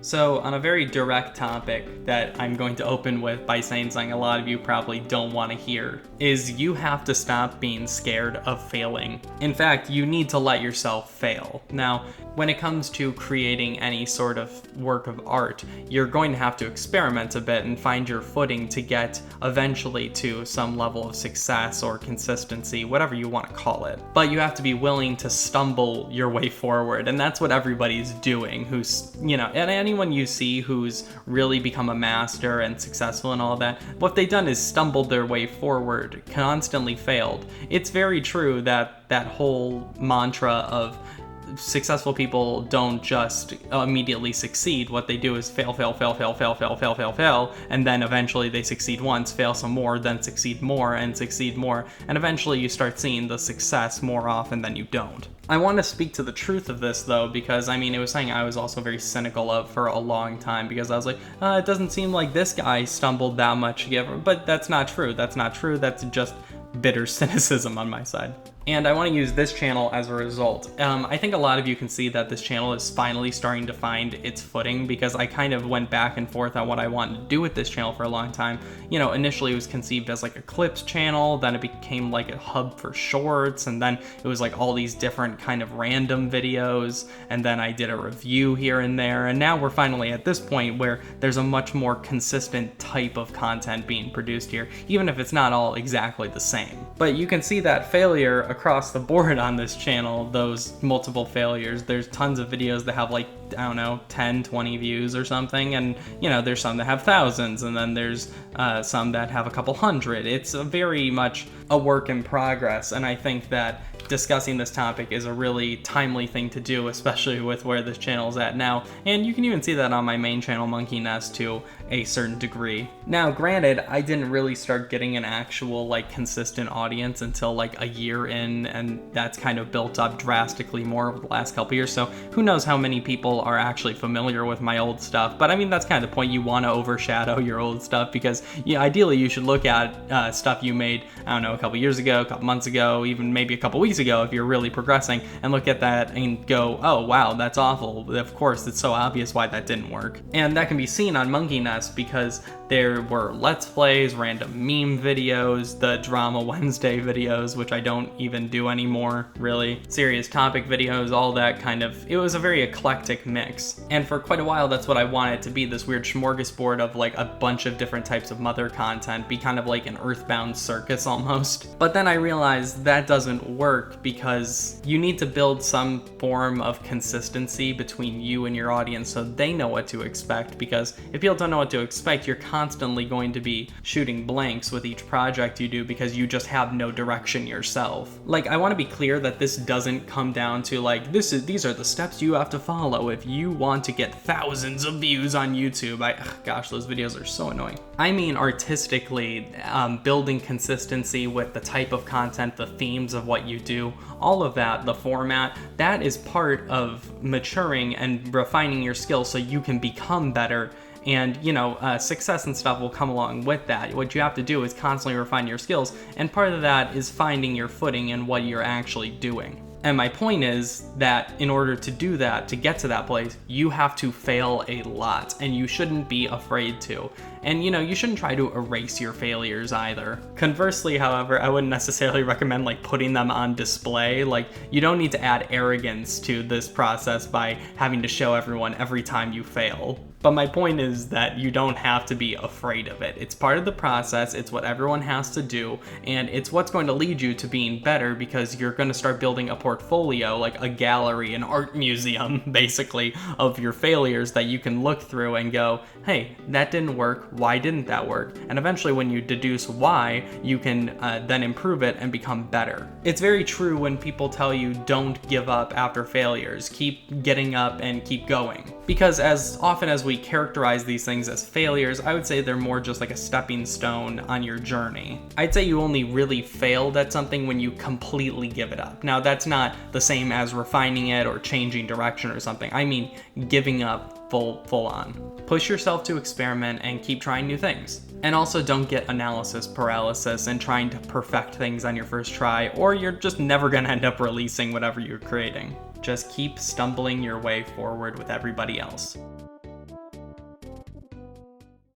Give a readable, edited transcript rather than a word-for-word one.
So, on a very direct topic that I'm going to open with by saying something a lot of you probably don't want to hear, is you have to stop being scared of failing. In fact, you need to let yourself fail. Now, when it comes to creating any sort of work of art, you're going to have to experiment a bit and find your footing to get eventually to some level of success or consistency, whatever you want to call it. But you have to be willing to stumble your way forward, and that's what everybody's doing who's, and anyone you see who's really become a master and successful and all that, what they've done is stumbled their way forward, constantly failed. It's very true that that whole mantra of successful people don't just immediately succeed. What they do is fail, and then eventually they succeed once, fail some more, then succeed more, and eventually you start seeing the success more often than you don't. I want to speak to the truth of this though, because it was something I was also very cynical of for a long time, because I was like, it doesn't seem like this guy stumbled that much, but that's not true. That's just bitter cynicism on my side. And I want to use this channel as a result. I think a lot of you can see that this channel is finally starting to find its footing, because I kind of went back and forth on what I wanted to do with this channel for a long time. Initially it was conceived as like a clips channel, then it became like a hub for shorts, and then it was like all these different kind of random videos, and then I did a review here and there, and now we're finally at this point where there's a much more consistent type of content being produced here, even if it's not all exactly the same. But you can see that failure across the board on this channel, those multiple failures. There's tons of videos that have like, 10, 20 views or something, and there's some that have thousands, and then there's some that have a couple hundred. It's very much a work in progress, and I think that discussing this topic is a really timely thing to do, especially with where this channel is at now, and you can even see that on my main channel, Monkey Nest, to a certain degree. Now, granted, I didn't really start getting an actual consistent audience until like a year in, and that's kind of built up drastically more over the last couple years, so who knows how many people are actually familiar with my old stuff. But that's kind of the point. You want to overshadow your old stuff, because ideally you should look at stuff you made, a couple years ago, a couple months ago, even maybe a couple weeks ago if you're really progressing, and look at that and go, oh wow, that's awful. Of course, it's so obvious why that didn't work. And that can be seen on Monkey Nest, because there were Let's Plays, random meme videos, the Drama Wednesday videos, which I don't even do anymore, really, serious topic videos, all that kind of, it was a very eclectic mix. And for quite a while, that's what I wanted to be, this weird smorgasbord of like a bunch of different types of mother content, be kind of like an Earthbound circus almost. But then I realized that doesn't work, because you need to build some form of consistency between you and your audience so they know what to expect, because if people don't know what to expect, you're constantly going to be shooting blanks with each project you do, because you just have no direction yourself. I want to be clear that this doesn't come down to these are the steps you have to follow if you want to get thousands of views on YouTube. Gosh, those videos are so annoying. I mean artistically, building consistency with the type of content, the themes of what you do, all of that, the format, that is part of maturing and refining your skills so you can become better. And success and stuff will come along with that. What you have to do is constantly refine your skills, and part of that is finding your footing and what you're actually doing. And my point is that in order to do that, to get to that place, you have to fail a lot, and you shouldn't be afraid to. And you shouldn't try to erase your failures either. Conversely, however, I wouldn't necessarily recommend putting them on display. You don't need to add arrogance to this process by having to show everyone every time you fail. But my point is that you don't have to be afraid of it. It's part of the process, it's what everyone has to do, and it's what's going to lead you to being better, because you're going to start building a portfolio, like a gallery, an art museum, basically, of your failures that you can look through and go, hey, that didn't work, why didn't that work? And eventually when you deduce why, you can then improve it and become better. It's very true when people tell you don't give up after failures, keep getting up and keep going. Because as often as we characterize these things as failures, I would say they're more just like a stepping stone on your journey. I'd say you only really failed at something when you completely give it up. Now, that's not the same as refining it or changing direction or something. I mean giving up full on. Push yourself to experiment and keep trying new things. And also don't get analysis paralysis and trying to perfect things on your first try, or you're just never gonna end up releasing whatever you're creating. Just keep stumbling your way forward with everybody else.